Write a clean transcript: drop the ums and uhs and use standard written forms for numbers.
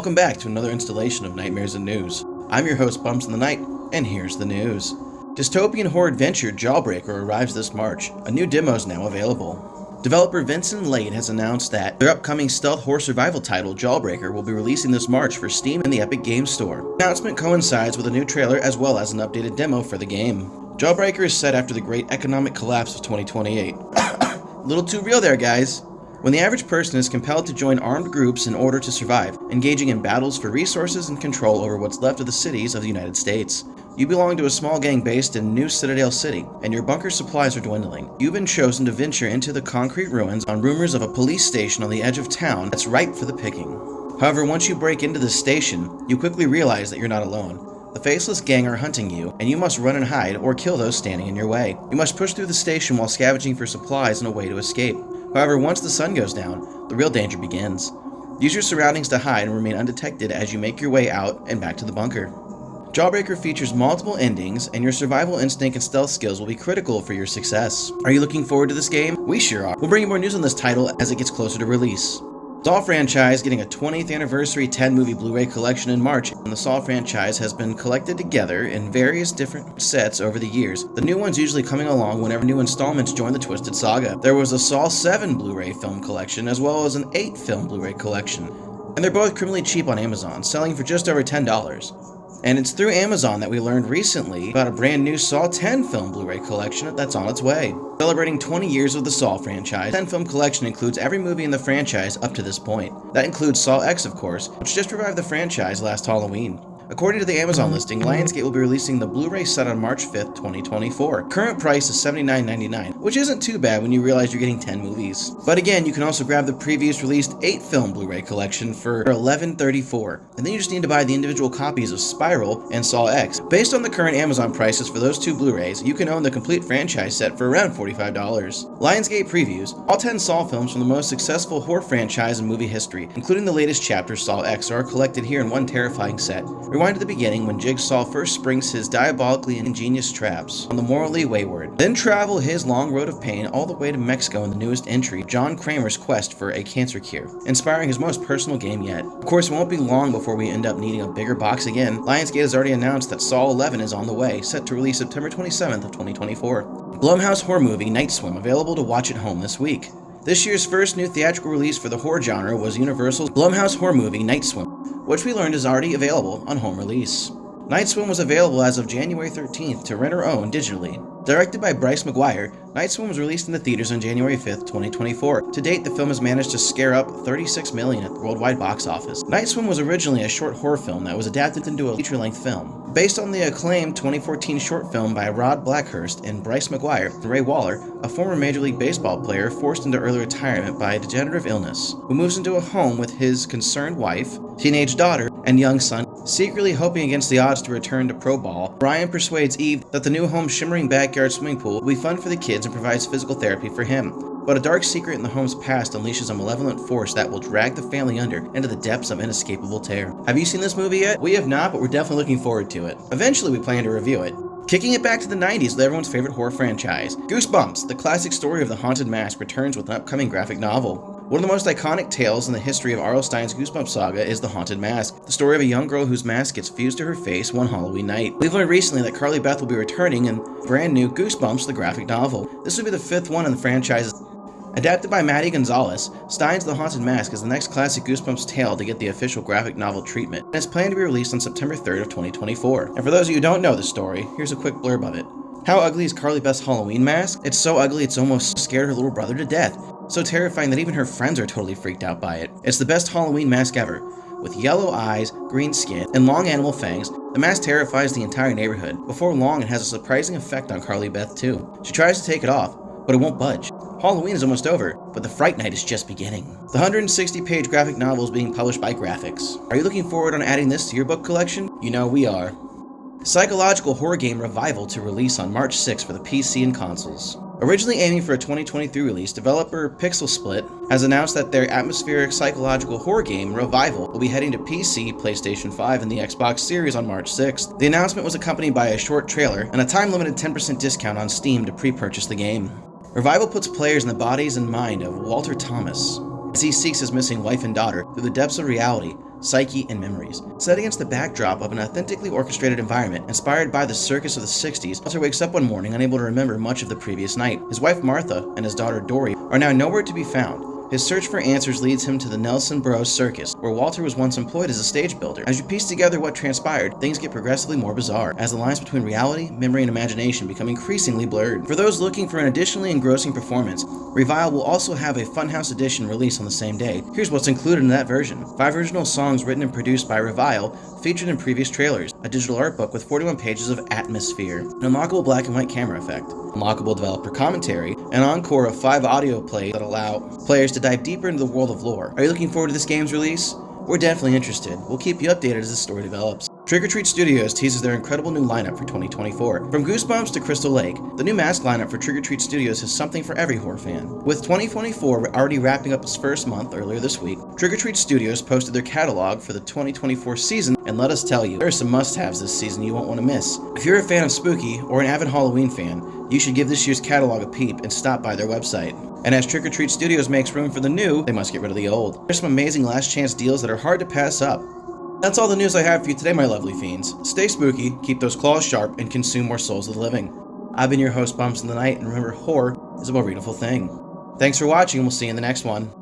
Welcome back to another installation of Nightmares and News. I'm your host, Bumps in the Night, and here's the news. Dystopian horror adventure Jawbreaker arrives this March. A new demo is now available. Developer Vincent Lade has announced that their upcoming stealth horror survival title, Jawbreaker, will be releasing this March for Steam and the Epic Games Store. The announcement coincides with a new trailer as well as an updated demo for the game. Jawbreaker is set after the great economic collapse of 2028. A little too real there, guys. When the average person is compelled to join armed groups in order to survive, engaging in battles for resources and control over what's left of the cities of the United States. You belong to a small gang based in New Citadel City, and your bunker supplies are dwindling. You've been chosen to venture into the concrete ruins on rumors of a police station on the edge of town that's ripe for the picking. However, once you break into this station, you quickly realize that you're not alone. The faceless gang are hunting you, and you must run and hide or kill those standing in your way. You must push through the station while scavenging for supplies and a way to escape. However, once the sun goes down, the real danger begins. Use your surroundings to hide and remain undetected as you make your way out and back to the bunker. Jawbreaker features multiple endings, and your survival instinct and stealth skills will be critical for your success. Are you looking forward to this game? We sure are. We'll bring you more news on this title as it gets closer to release. Saw franchise getting a 20th anniversary 10-movie Blu-ray collection in March, and the Saw franchise has been collected together in various different sets over the years, the new ones usually coming along whenever new installments join the Twisted Saga. There was a Saw 7 Blu-ray film collection as well as an 8 film Blu-ray collection, and they're both criminally cheap on Amazon, selling for just over $10. And it's through Amazon that we learned recently about a brand new Saw 10 film Blu-ray collection that's on its way. Celebrating 20 years of the Saw franchise, the 10 film collection includes every movie in the franchise up to this point. That includes Saw X, of course, which just revived the franchise last Halloween. According to the Amazon listing, Lionsgate will be releasing the Blu-ray set on March 5th, 2024. Current price is $79.99, which isn't too bad when you realize you're getting 10 movies. But again, you can also grab the previous released 8-film Blu-ray collection for $11.34, and then you just need to buy the individual copies of Spiral and Saw X. Based on the current Amazon prices for those two Blu-rays, you can own the complete franchise set for around $45. Lionsgate previews all 10 Saw films from the most successful horror franchise in movie history, including the latest chapter, Saw X, are collected here in one terrifying set. Rewind to the beginning when Jigsaw first springs his diabolically ingenious traps on the morally wayward. Then travel his long road of pain all the way to Mexico in the newest entry, John Kramer's quest for a cancer cure, inspiring his most personal game yet. Of course, it won't be long before we end up needing a bigger box again. Lionsgate has already announced that Saw 11 is on the way, set to release September 27th of 2024. Blumhouse horror movie Night Swim available to watch at home this week. This year's first new theatrical release for the horror genre was Universal's Blumhouse horror movie Night Swim, which we learned is already available on home release. Night Swim was available as of January 13th to rent or own digitally. Directed by Bryce McGuire, Night Swim was released in the theaters on January 5th, 2024. To date, the film has managed to scare up $36 million at the worldwide box office. Night Swim was originally a short horror film that was adapted into a feature-length film. Based on the acclaimed 2014 short film by Rod Blackhurst and Bryce McGuire, Ray Waller, a former Major League Baseball player forced into early retirement by a degenerative illness, who moves into a home with his concerned wife, teenage daughter, and young son. Secretly hoping against the odds to return to pro ball, Brian persuades Eve that the new home's shimmering backyard swimming pool will be fun for the kids and provides physical therapy for him. But a dark secret in the home's past unleashes a malevolent force that will drag the family under into the depths of inescapable terror. Have you seen this movie yet? We have not, but we're definitely looking forward to it. Eventually, we plan to review it. Kicking it back to the 90s with everyone's favorite horror franchise, Goosebumps, the classic story of the haunted mask, returns with an upcoming graphic novel. One of the most iconic tales in the history of R.L. Stine's Goosebumps saga is The Haunted Mask, the story of a young girl whose mask gets fused to her face one Halloween night. We've learned recently that Carly Beth will be returning in brand new Goosebumps, the graphic novel. This will be the 5th one in the franchise. Adapted by Maddie Gonzalez, Stine's The Haunted Mask is the next classic Goosebumps tale to get the official graphic novel treatment, and is planned to be released on September 3rd of 2024. And for those of you who don't know the story, here's a quick blurb of it. How ugly is Carly Beth's Halloween mask? It's so ugly it's almost scared her little brother to death. So terrifying that even her friends are totally freaked out by it. It's the best Halloween mask ever. With yellow eyes, green skin, and long animal fangs, the mask terrifies the entire neighborhood. Before long, it has a surprising effect on Carly Beth too. She tries to take it off, but it won't budge. Halloween is almost over, but the Fright Night is just beginning. The 160-page graphic novel is being published by Graphics. Are you looking forward on adding this to your book collection? You know we are. Psychological horror game Revival to release on March 6th for the PC and consoles. Originally aiming for a 2023 release, developer Pixel Split has announced that their atmospheric psychological horror game, Revival, will be heading to PC, PlayStation 5, and the Xbox Series on March 6th. The announcement was accompanied by a short trailer and a time-limited 10% discount on Steam to pre-purchase the game. Revival puts players in the bodies and mind of Walter Thomas as he seeks his missing wife and daughter through the depths of reality, psyche, and memories. Set against the backdrop of an authentically orchestrated environment inspired by the circus of the 60s, Walter wakes up one morning unable to remember much of the previous night. His wife Martha and his daughter Dory are now nowhere to be found. His search for answers leads him to the Nelson Burroughs Circus, where Walter was once employed as a stage builder. As you piece together what transpired, things get progressively more bizarre, as the lines between reality, memory, and imagination become increasingly blurred. For those looking for an additionally engrossing performance, Revile will also have a Funhouse edition release on the same day. Here's what's included in that version. 5 original songs written and produced by Revile, featured in previous trailers, a digital art book with 41 pages of atmosphere, an unlockable black and white camera effect, unlockable developer commentary, an encore of 5 audio plays that allow players to dive deeper into the world of lore. Are you looking forward to this game's release? We're definitely interested. We'll keep you updated as the story develops. Trick or Treat Studios teases their incredible new lineup for 2024. From Goosebumps to Crystal Lake, the new mask lineup for Trick or Treat Studios has something for every horror fan. With 2024 already wrapping up its first month earlier this week, Trick or Treat Studios posted their catalog for the 2024 season, and let us tell you, there are some must-haves this season you won't want to miss. If you're a fan of spooky or an avid Halloween fan, you should give this year's catalog a peep and stop by their website. And as Trick or Treat Studios makes room for the new, they must get rid of the old. There's some amazing last chance deals that are hard to pass up. That's all the news I have for you today, my lovely fiends. Stay spooky, keep those claws sharp, and consume more souls of the living. I've been your host, Bumps in the Night, and remember, horror is a beautiful thing. Thanks for watching, and we'll see you in the next one.